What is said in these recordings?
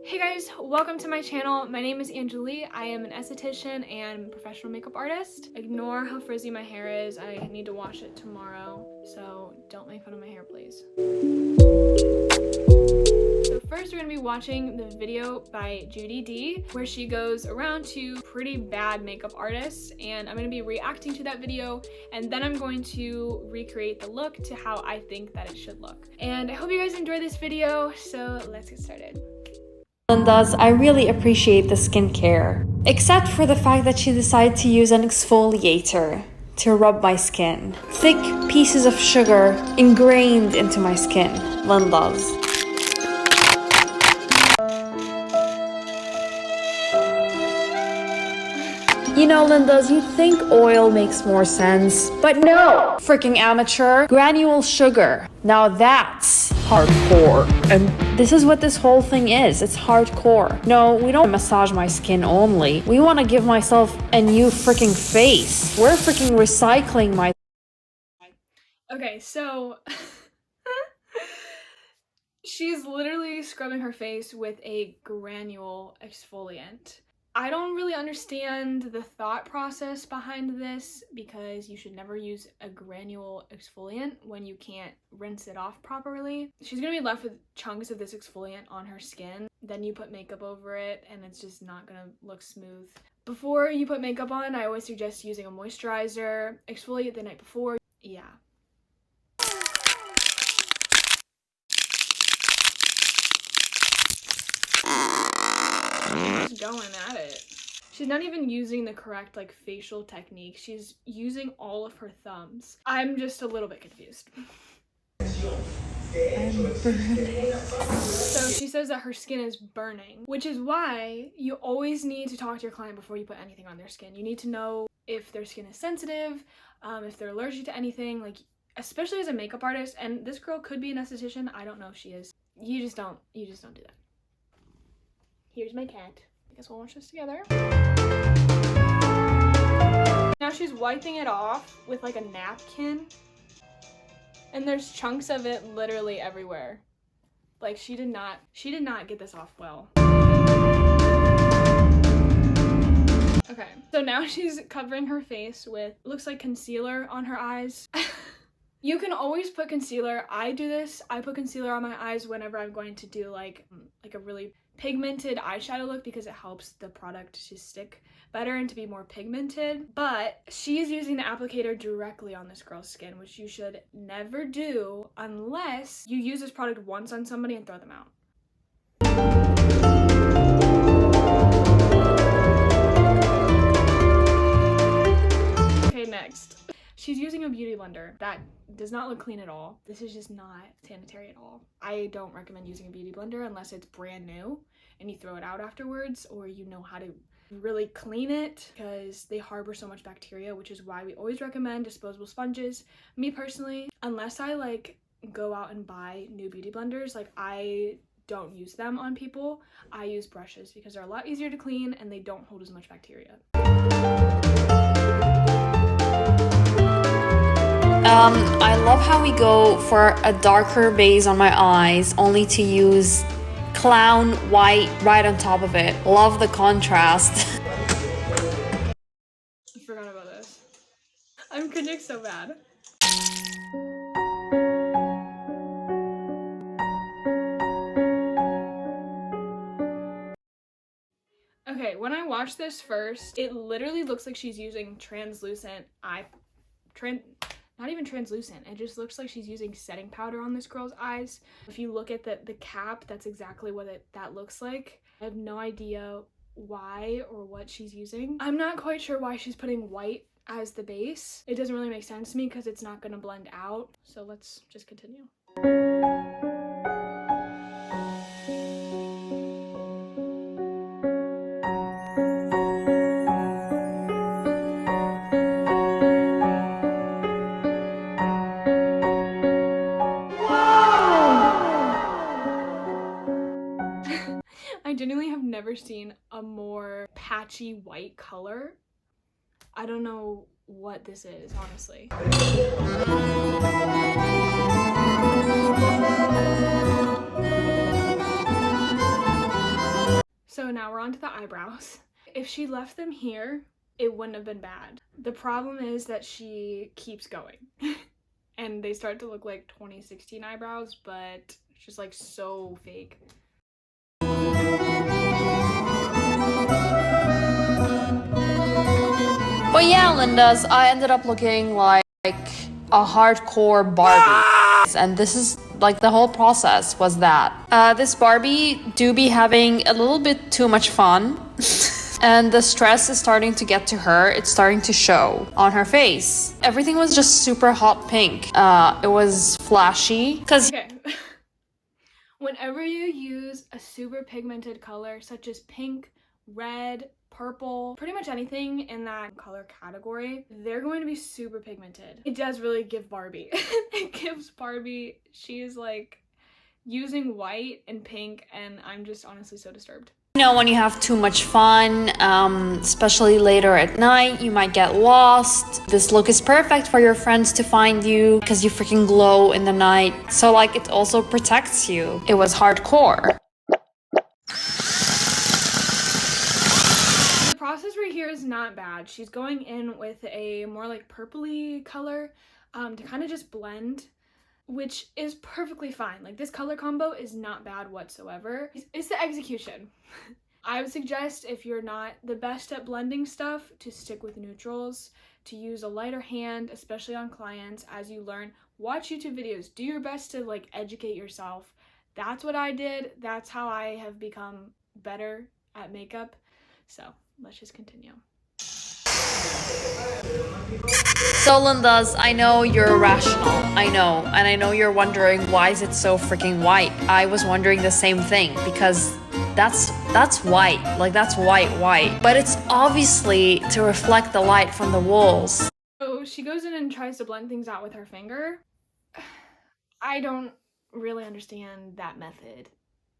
Hey guys, welcome to my channel. My name is Angelie. I am an esthetician and professional makeup artist. Ignore how frizzy my hair is. I need to wash it tomorrow, so don't make fun of my hair, please. So first we're gonna be watching the video by Judy D, where she goes around to pretty bad makeup artists, and I'm gonna be reacting to that video, and then I'm going to recreate the look to how I think that it should look. And I hope you guys enjoy this video, so let's get started. Does, I really appreciate the skincare, except for the fact that she decided to use an exfoliator to rub my skin. Thick pieces of sugar ingrained into my skin. Linda's. You know, Linda's, you think oil makes more sense, but no! Freaking amateur. Granule sugar. Now that's hardcore. And this is what this whole thing is. It's hardcore. No, we don't massage my skin only. We want to give myself a new freaking face. We're freaking recycling my... Okay, so she's literally scrubbing her face with a granule exfoliant. I don't really understand the thought process behind this, because you should never use a granule exfoliant when you can't rinse it off properly. She's gonna be left with chunks of this exfoliant on her skin. Then you put makeup over it and it's just not gonna look smooth. Before you put makeup on, I always suggest using a moisturizer. Exfoliate the night before. Yeah. She's going at it. She's not even using the correct facial technique. She's using all of her thumbs. I'm just a little bit confused. So she says that her skin is burning, which is why you always need to talk to your client before you put anything on their skin. You need to know if their skin is sensitive, if they're allergic to anything, especially as a makeup artist. And this girl could be an esthetician. I don't know if she is. You just don't do that. Here's my cat. I guess we'll watch this together. Now she's wiping it off with a napkin. And there's chunks of it literally everywhere. She did not get this off well. Okay, so now she's covering her face with, looks like concealer on her eyes. You can always put concealer. I do this. I put concealer on my eyes whenever I'm going to do a really pigmented eyeshadow look, because it helps the product to stick better and to be more pigmented. But she's using the applicator directly on this girl's skin, which you should never do unless you use this product once on somebody and throw them out. Okay, next. She's using a beauty blender. That does not look clean at all. This is just not sanitary at all. I don't recommend using a beauty blender unless it's brand new and you throw it out afterwards, or you know how to really clean it, because they harbor so much bacteria, which is why we always recommend disposable sponges. Me personally, unless I go out and buy new beauty blenders, I don't use them on people. I use brushes because they're a lot easier to clean and they don't hold as much bacteria. I love how we go for a darker base on my eyes, only to use clown white right on top of it. Love the contrast. I forgot about this. I'm cringing so bad. Okay, when I watched this first, it literally looks like she's using translucent not even translucent, it just looks like she's using setting powder on this girl's eyes. If you look at the cap, that's exactly what that looks like. I have no idea why or what she's using. I'm not quite sure why she's putting white as the base. It doesn't really make sense to me because it's not gonna blend out. So let's just continue. I genuinely have never seen a more patchy white color. I don't know what this is, honestly. So now we're on to the eyebrows. If she left them here, it wouldn't have been bad. The problem is that she keeps going. And they start to look like 2016 eyebrows, but it's just like so fake. But yeah, Linda's, I ended up looking like a hardcore Barbie. And this is like the whole process was that. This Barbie do be having a little bit too much fun. And the stress is starting to get to her. It's starting to show on her face. Everything was just super hot pink. It was flashy. Okay. Whenever you use a super pigmented color such as pink, red, purple, pretty much anything in that color category, they're going to be super pigmented. It does really give Barbie. It gives Barbie, she is like using white and pink, and I'm just honestly so disturbed. You know, when you have too much fun, especially later at night, you might get lost. This look is perfect for your friends to find you because you freaking glow in the night. So like it also protects you. It was hardcore. The process right here is not bad. She's going in with a more like purpley color to kind of just blend, which is perfectly fine. Like, this color combo is not bad whatsoever. It's the execution. I would suggest, if you're not the best at blending stuff, to stick with neutrals, to use a lighter hand, especially on clients as you learn. Watch YouTube videos. Do your best to like educate yourself. That's what I did. That's how I have become better at makeup. So let's just continue. So Linda's, I know you're irrational, I know, and I know you're wondering why is it so freaking white. I was wondering the same thing because that's white, like that's white, but it's obviously to reflect the light from the walls. So she goes in and tries to blend things out with her finger. I don't really understand that method.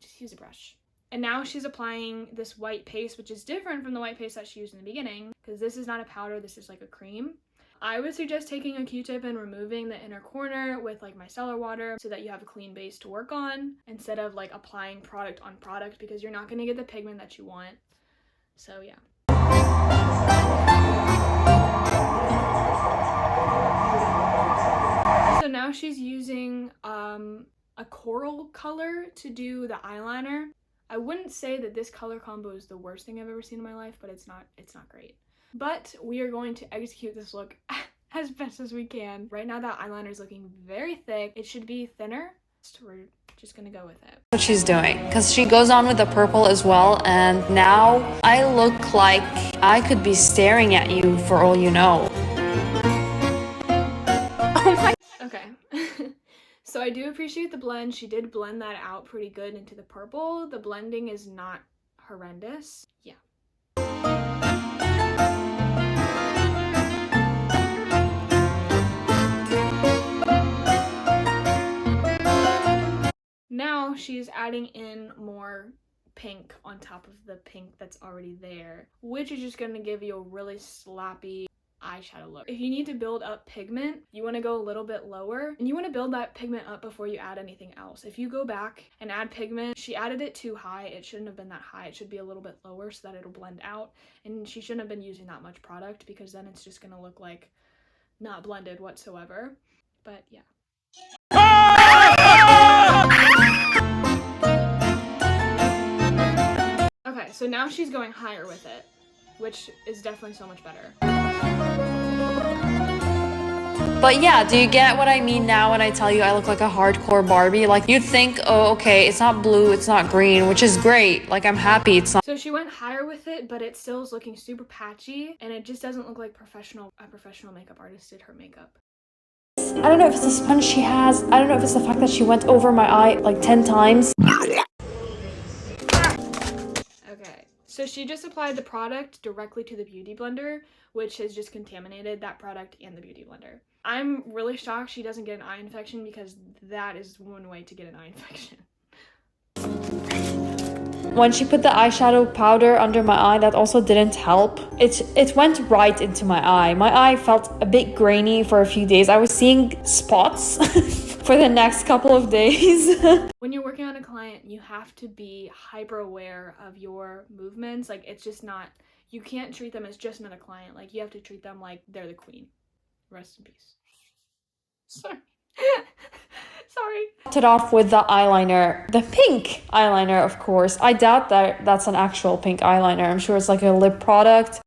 Just use a brush. And now she's applying this white paste, which is different from the white paste that she used in the beginning, because this is not a powder, this is like a cream. I would suggest taking a Q-tip and removing the inner corner with like micellar water so that you have a clean base to work on, instead of like applying product on product, because you're not going to get the pigment that you want. So yeah. So now she's using a coral color to do the eyeliner. I wouldn't say that this color combo is the worst thing I've ever seen in my life, but it's not great. But we are going to execute this look as best as we can. Right now that eyeliner is looking very thick. It should be thinner. So we're just gonna go with it. What she's doing, because she goes on with the purple as well, and now I look like I could be staring at you for all you know. Oh my. Okay. So I do appreciate the blend. She did blend that out pretty good into the purple. The blending is not horrendous. Yeah. Now she's adding in more pink on top of the pink that's already there, which is just going to give you a really slappy eyeshadow look. If you need to build up pigment, you want to go a little bit lower, and you want to build that pigment up before you add anything else. If you go back and add pigment, she added it too high. It shouldn't have been that high. It should be a little bit lower so that it'll blend out, and she shouldn't have been using that much product, because then it's just going to look like not blended whatsoever. But yeah. Okay, so now she's going higher with it, which is definitely so much better. But yeah, do you get what I mean now when I tell you I look like a hardcore Barbie? Like, you'd think, oh, okay, it's not blue, it's not green, which is great. Like, I'm happy it's not. So she went higher with it, but it still is looking super patchy, and it just doesn't look like a professional makeup artist did her makeup. I don't know if it's the sponge she has. I don't know if it's the fact that she went over my eye like 10 times. Okay, so she just applied the product directly to the beauty blender, which has just contaminated that product and the beauty blender. I'm really shocked she doesn't get an eye infection, because that is one way to get an eye infection. When she put the eyeshadow powder under my eye, that also didn't help. It went right into my eye. My eye felt a bit grainy for a few days. I was seeing spots for the next couple of days. When you're working on a client, you have to be hyper aware of your movements. Like, it's just not, you can't treat them as just another client. Like, you have to treat them like they're the queen. Rest in peace. Sorry. Sorry. Topped it off with the eyeliner, the pink eyeliner, of course. I doubt that that's an actual pink eyeliner. I'm sure it's like a lip product.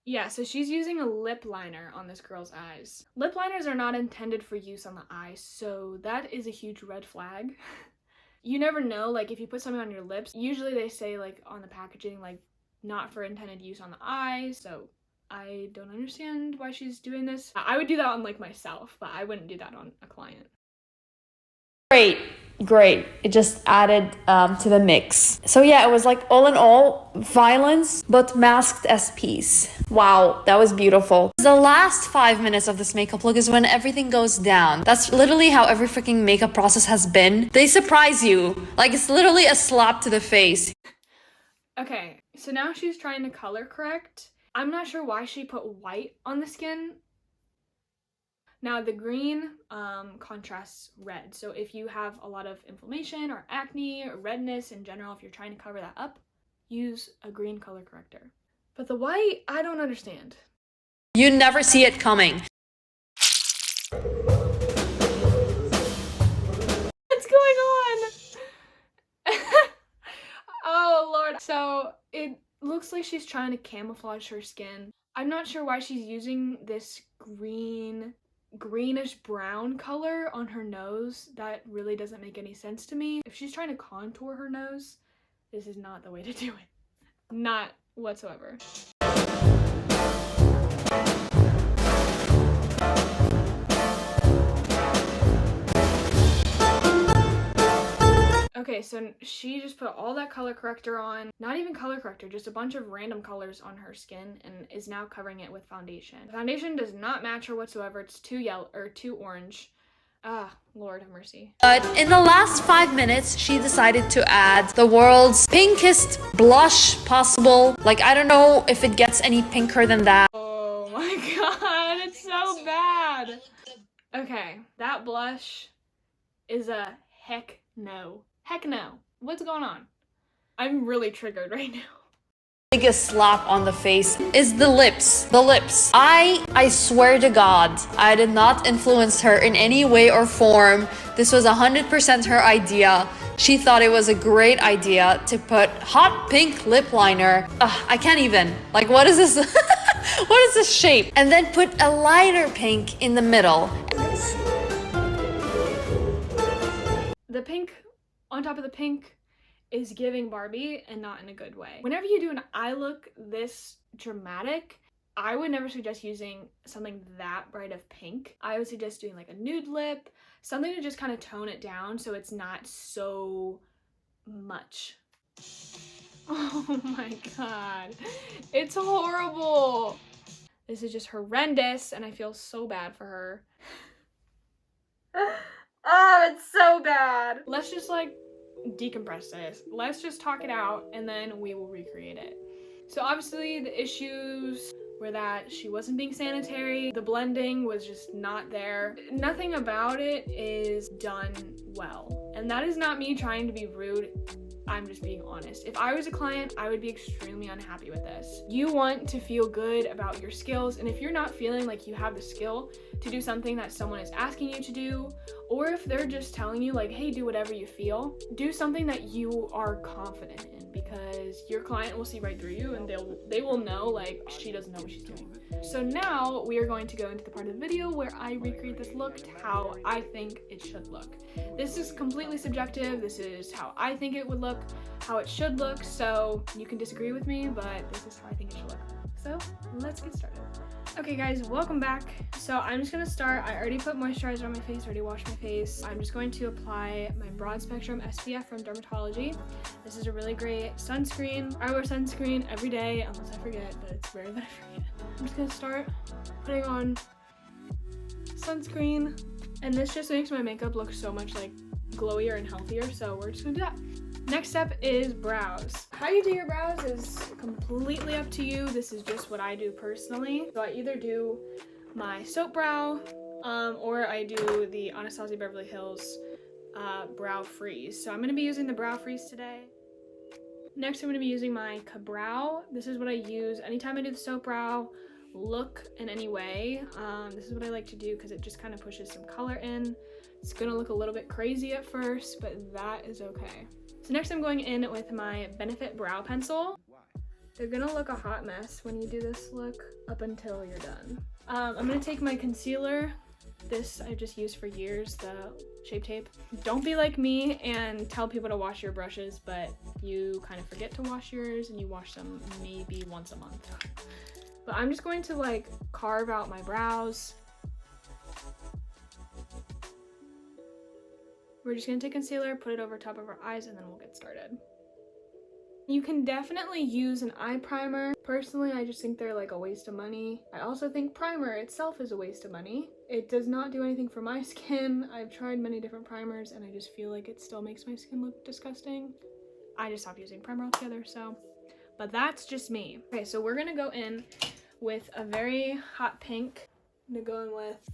Yeah, so she's using a lip liner on this girl's eyes. Lip liners are not intended for use on the eyes, so that is a huge red flag. You never know, like, if you put something on your lips, usually they say, like, on the packaging, like, not for intended use on the eyes, so I don't understand why she's doing this. I would do that on, like, myself, but I wouldn't do that on a client. Great. It just added to the mix. So yeah, it was like all in all, violence, but masked as peace. Wow, that was beautiful. The last 5 minutes of this makeup look is when everything goes down. That's literally how every freaking makeup process has been. They surprise you. Like, it's literally a slap to the face. Okay, so now she's trying to color correct. I'm not sure why she put white on the skin. Now the green contrasts red, so if you have a lot of inflammation or acne or redness in general, if you're trying to cover that up, use a green color corrector. But the white, I don't understand. You never see it coming. What's going on? Oh Lord. So it looks like she's trying to camouflage her skin. I'm not sure why she's using this greenish brown color on her nose. That really doesn't make any sense to me. If she's trying to contour her nose, this is not the way to do it. Not whatsoever. Okay, so she just put all that color corrector on, not even color corrector, just a bunch of random colors on her skin, and is now covering it with foundation. The foundation does not match her whatsoever. It's too yellow or too orange. Ah, Lord have mercy. But in the last 5 minutes, she decided to add the world's pinkest blush possible. Like, I don't know if it gets any pinker than that. Oh my god, it's so bad. Okay, that blush is a heck no. Heck no. What's going on? I'm really triggered right now. Biggest slap on the face is the lips. The lips. I swear to God, I did not influence her in any way or form. This was 100% her idea. She thought it was a great idea to put hot pink lip liner. I can't even. Like, what is this? What is this shape? And then put a lighter pink in the middle. The pink on top of the pink is giving Barbie, and not in a good way. Whenever you do an eye look this dramatic, I would never suggest using something that bright of pink. I would suggest doing like a nude lip, something to just kind of tone it down so it's not so much. Oh my god, it's horrible. This is just horrendous, and I feel so bad for her. Oh, it's so bad. Let's just like decompress this. Let's just talk it out, and then we will recreate it. So obviously the issues were that she wasn't being sanitary. The blending was just not there. Nothing about it is done well. And that is not me trying to be rude. I'm just being honest. If I was a client, I would be extremely unhappy with this. You want to feel good about your skills, and if you're not feeling like you have the skill to do something that someone is asking you to do, or if they're just telling you like, hey, do whatever you feel, do something that you are confident in, because your client will see right through you and they will know like she doesn't know what she's doing. So now we are going to go into the part of the video where I recreate this look to how I think it should look. This is completely subjective. This is how I think it would look, how it should look. So you can disagree with me, but this is how I think it should look. So let's get started. Okay guys, welcome back. So I'm just gonna start. I already put moisturizer on my face, already washed my face. I'm just going to apply my broad spectrum SPF from Dermatology. This is a really great sunscreen. I wear sunscreen every day unless I forget, but it's rare that I forget. I'm just gonna start putting on sunscreen, and this just makes my makeup look so much like glowier and healthier, so we're just gonna do that. Next step is brows. How you do your brows is completely up to you. This is just what I do personally. So I either do my soap brow or I do the Anastasia Beverly Hills Brow Freeze. So I'm going to be using the Brow Freeze today. Next, I'm going to be using my Ka-Brow. This is what I use anytime I do the soap brow look in any way. This is what I like to do because it just kind of pushes some color in. It's going to look a little bit crazy at first, but that is okay. So next I'm going in with my Benefit Brow Pencil. They're going to look a hot mess when you do this look up until you're done. I'm going to take my concealer. This I've just used for years, the Shape Tape. Don't be like me and tell people to wash your brushes, but you kind of forget to wash yours and you wash them maybe once a month. But I'm just going to like carve out my brows. We're just gonna take concealer, put it over top of our eyes, and then we'll get started. You can definitely use an eye primer. Personally, I just think they're like a waste of money. I also think primer itself is a waste of money. It does not do anything for my skin. I've tried many different primers and I just feel like it still makes my skin look disgusting. I just stopped using primer altogether, so. But that's just me. Okay, so we're gonna go in with a very hot pink. I'm gonna go in with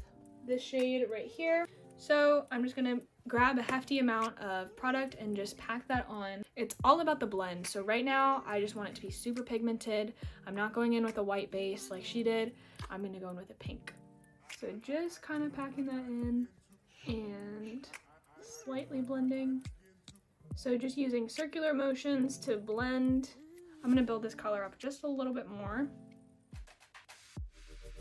this shade right here. So I'm just gonna grab a hefty amount of product and just pack that on. It's all about the blend. So right now I just want it to be super pigmented. I'm not going in with a white base like she did. I'm gonna go in with a pink. So just kind of packing that in and slightly blending. So just using circular motions to blend. I'm gonna build this color up just a little bit more.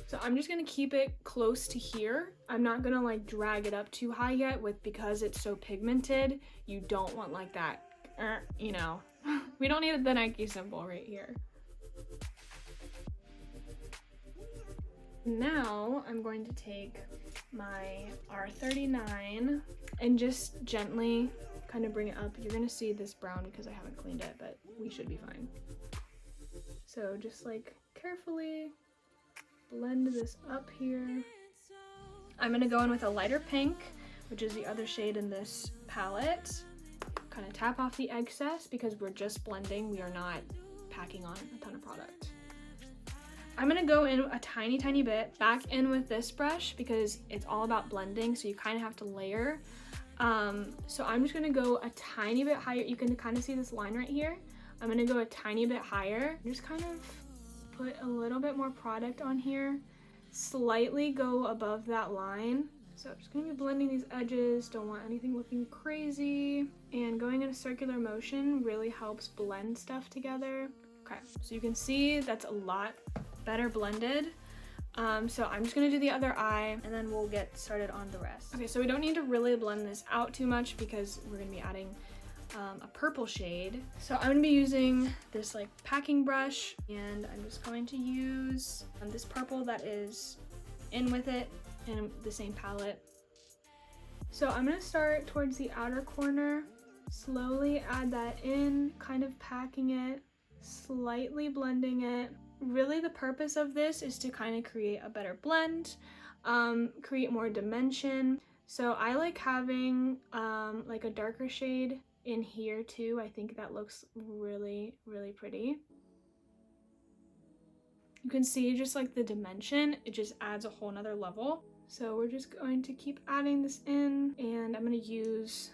So I'm just gonna keep it close to here. I'm not gonna like drag it up too high yet because it's so pigmented. You don't want like that, you know. We don't need the Nike symbol right here. Now I'm going to take my R39 and just gently kind of bring it up. You're gonna see this brown because I haven't cleaned it, but we should be fine. So just like carefully blend this up here. I'm gonna go in with a lighter pink, which is the other shade in this palette. Kind of tap off the excess because we're just blending. We are not packing on a ton of product. I'm gonna go in a tiny bit back in with this brush because it's all about blending, so you kind of have to layer. So I'm just gonna go a tiny bit higher. You can kind of see this line right here. I'm gonna go a tiny bit higher. Just kind of put a little bit more product on here. Slightly go above that line. So I'm just gonna be blending these edges. Don't want anything looking crazy. And going in a circular motion really helps blend stuff together. Okay, so you can see that's a lot better blended. So I'm just gonna do the other eye and then we'll get started on the rest. Okay, so we don't need to really blend this out too much because we're gonna be adding a purple shade. So I'm gonna be using this like packing brush and I'm just going to use this purple that is in with it in the same palette. So I'm gonna start towards the outer corner, slowly add that in, kind of packing it, slightly blending it. Really the purpose of this is to kind of create a better blend, create more dimension. So I like having like a darker shade in here too. I think that looks really pretty. You can see just like the dimension, it just adds a whole nother level. So we're just going to keep adding this in and I'm going to use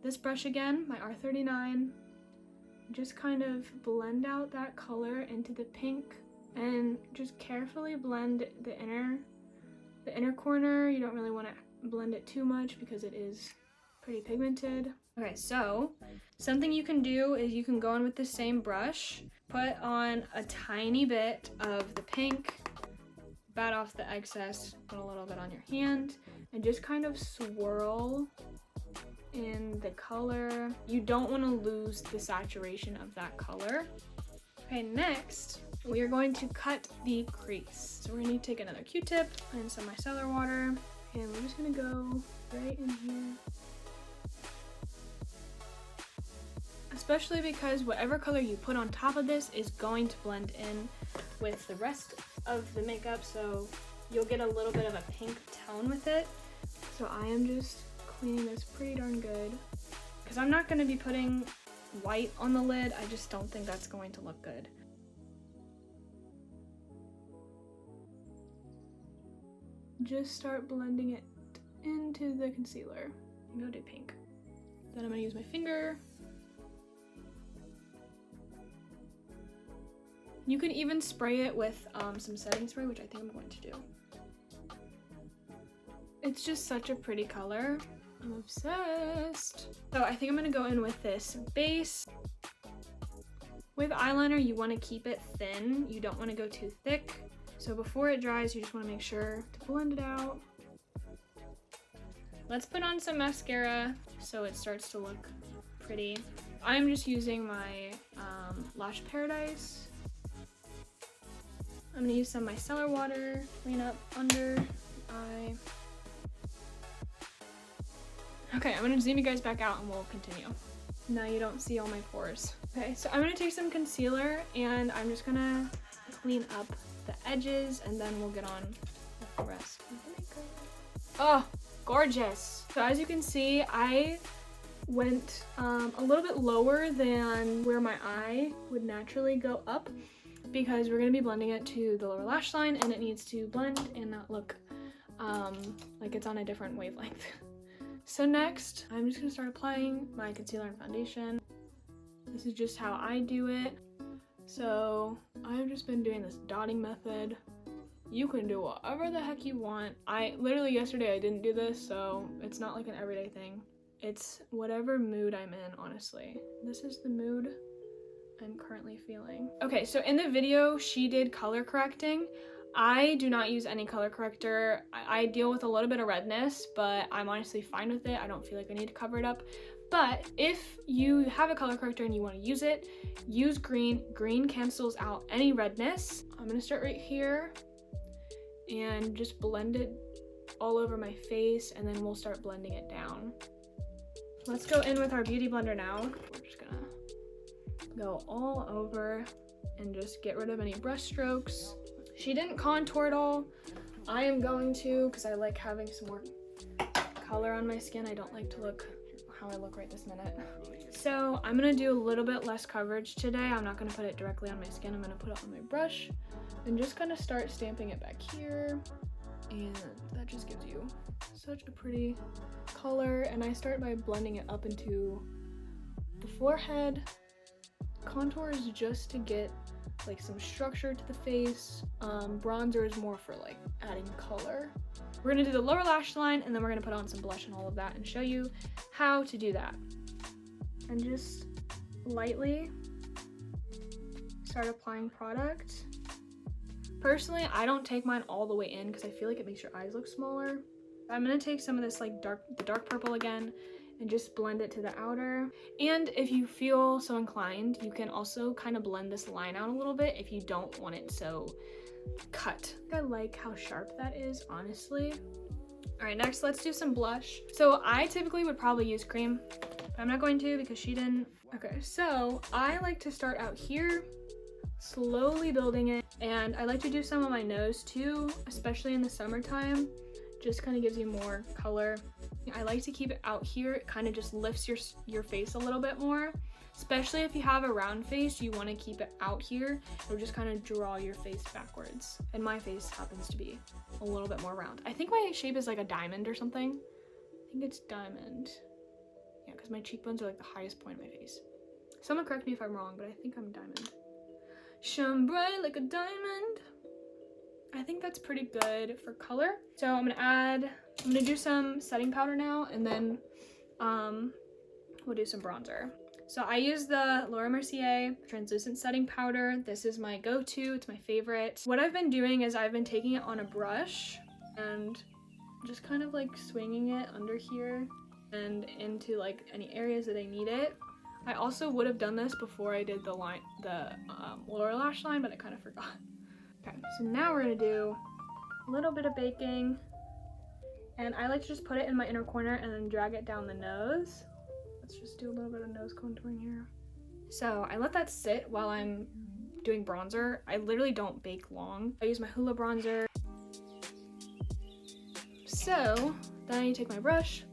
this brush again, my R39. Just kind of blend out that color into the pink and just carefully blend the inner corner. You don't really want to blend it too much because it is pretty pigmented. Okay, so something you can do is you can go in with the same brush, put on a tiny bit of the pink, bat off the excess, put a little bit on your hand, and just kind of swirl in the color. You don't want to lose the saturation of that color. Okay, next we are going to cut the crease. So we're going to take another Q-tip and some micellar water and we're just going to go right in here. Especially because whatever color you put on top of this is going to blend in with the rest of the makeup, so you'll get a little bit of a pink tone with it. So I am just cleaning this pretty darn good because I'm not going to be putting white on the lid. I just don't think that's going to look good. just start blending it into the concealer. I'm gonna do pink. Then I'm gonna use my finger. You can even spray it with some setting spray, which I think I'm going to do. It's just such a pretty color. I'm obsessed. So I think I'm gonna go in with this base. With eyeliner, you wanna keep it thin. You don't wanna go too thick. So before it dries, you just wanna make sure to blend it out. Let's put on some mascara so it starts to look pretty. I'm just using my Lash Paradise. I'm gonna use some of micellar water, clean up under the eye. Okay, I'm gonna zoom you guys back out and we'll continue. Now you don't see all my pores. Okay, so I'm gonna take some concealer and I'm just gonna clean up the edges and then we'll get on with the rest of the makeup. Oh, gorgeous. So as you can see, I went a little bit lower than where my eye would naturally go up because we're gonna be blending it to the lower lash line and it needs to blend and not look like it's on a different wavelength. So next, I'm just gonna start applying my concealer and foundation. This is just how I do it. So I've just been doing this dotting method. You can do whatever the heck you want. Literally yesterday I didn't do this, so it's not like an everyday thing. It's whatever mood I'm in, honestly. This is the mood I'm currently feeling. Okay, so in the video, she did color correcting. I do not use any color corrector. I deal with a little bit of redness, but I'm honestly fine with it. I don't feel like I need to cover it up. But if you have a color corrector and you want to use it, use green. Green cancels out any redness. I'm gonna start right here and just blend it all over my face, and then we'll start blending it down. Let's go in with our beauty blender now. We're just gonna go all over and just get rid of any brush strokes. She didn't contour at all. I am going to because I like having some more color on my skin. I don't like to look how I look right this minute. So I'm gonna do a little bit less coverage today. I'm not gonna put it directly on my skin. I'm gonna put it on my brush and just kind of start stamping it back here. And that just gives you such a pretty color. And I start by blending it up into the forehead. Contour is just to get like some structure to the face. Bronzer is more for like adding color. We're gonna do the lower lash line and then we're gonna put on some blush and all of that and show you how to do that. And just lightly start applying product. Personally, I don't take mine all the way in because I feel like it makes your eyes look smaller. I'm gonna take some of this like the dark purple again and just blend it to the outer. And if you feel so inclined, you can also kind of blend this line out a little bit if you don't want it so cut. I like how sharp that is, honestly. All right, next let's do some blush. So I typically would probably use cream, but I'm not going to because she didn't. Okay, so I like to start out here, slowly building it. And I like to do some on my nose too, especially in the summertime. Just kind of gives you more color. I like to keep it out here. It kind of just lifts your face a little bit more. Especially if you have a round face, you want to keep it out here. It'll just kind of draw your face backwards. And my face happens to be a little bit more round. I think my shape is like a diamond or something. I think it's diamond. Yeah, because my cheekbones are like the highest point of my face. Someone correct me if I'm wrong, but I think I'm diamond. Shine bright like a diamond. I think that's pretty good for color. So I'm gonna do some setting powder now, and then we'll do some bronzer. So I use the Laura Mercier translucent setting powder. This is my go-to, it's my favorite. What I've been doing is I've been taking it on a brush and just kind of like swinging it under here and into like any areas that I need it. I also would have done this before I did the lower lash line, but I kind of forgot. Okay, so now we're gonna do a little bit of baking, and I like to just put it in my inner corner and then drag it down the nose. Let's just do a little bit of nose contouring here. So I let that sit while I'm doing bronzer. I literally don't bake long. I use my Hoola bronzer. So then I take my brush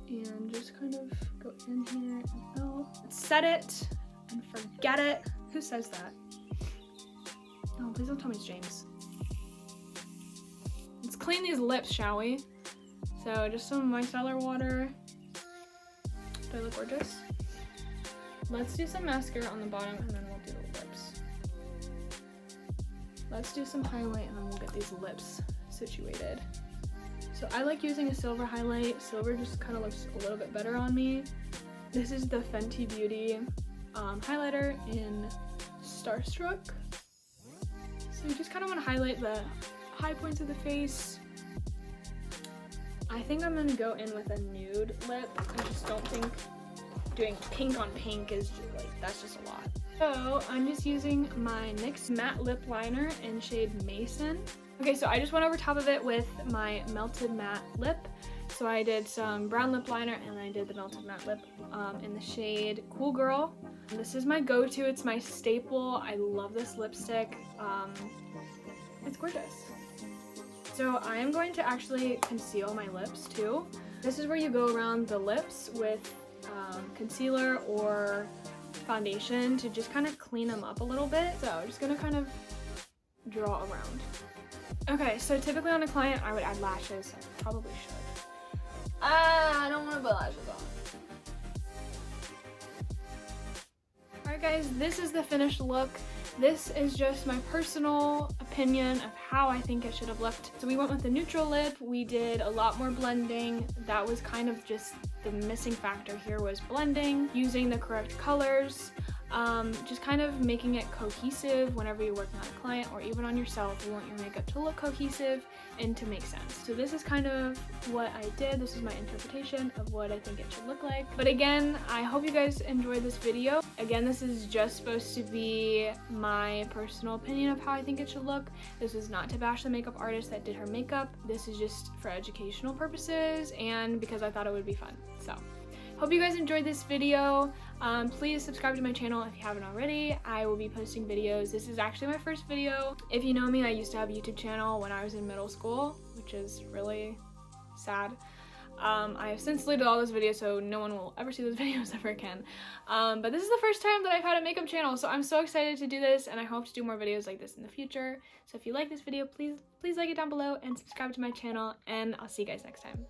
and just kind of go in here and out. Set it and forget it. Who says that? Oh, please don't tell me it's James. It's clean these lips, shall we? So just some micellar water. Do I look gorgeous? Let's do some mascara on the bottom and then we'll do the lips. Let's do some highlight and then we'll get these lips situated. So I like using a silver highlight. Silver just kind of looks a little bit better on me. This is the Fenty Beauty highlighter in Starstruck. So you just kind of want to highlight the high points of the face. I think I'm gonna go in with a nude lip. I just don't think doing pink on pink is just like, that's just a lot. So I'm just using my NYX matte lip liner in shade Mason. Okay, so I just went over top of it with my melted matte lip. So I did some brown lip liner and I did the melted matte lip in the shade Cool Girl. This is my go-to, it's my staple. I love this lipstick. It's gorgeous. So I am going to actually conceal my lips too. This is where you go around the lips with concealer or foundation to just kind of clean them up a little bit. So I'm just gonna kind of draw around. Okay, so typically on a client I would add lashes. I probably should. I don't want to put lashes on. Alright guys, this is the finished look. This is just my personal opinion of how I think it should have looked. So we went with the neutral lip. We did a lot more blending. That was kind of just the missing factor here, was blending, using the correct colors, just kind of making it cohesive whenever you're working on a client or even on yourself. You want your makeup to look cohesive and to make sense. So this is kind of what I did. This is my interpretation of what I think it should look like. But again, I hope you guys enjoyed this video. Again, this is just supposed to be my personal opinion of how I think it should look. This is not to bash the makeup artist that did her makeup. This is just for educational purposes and because I thought it would be fun. So hope you guys enjoyed this video. Please subscribe to my channel if you haven't already. I will be posting videos. This is actually my first video. If you know me, I used to have a YouTube channel when I was in middle school, which is really sad. I have since deleted all those videos, so no one will ever see those videos ever again. But this is the first time that I've had a makeup channel, so I'm so excited to do this, and I hope to do more videos like this in the future. So if you like this video, please like it down below and subscribe to my channel, and I'll see you guys next time.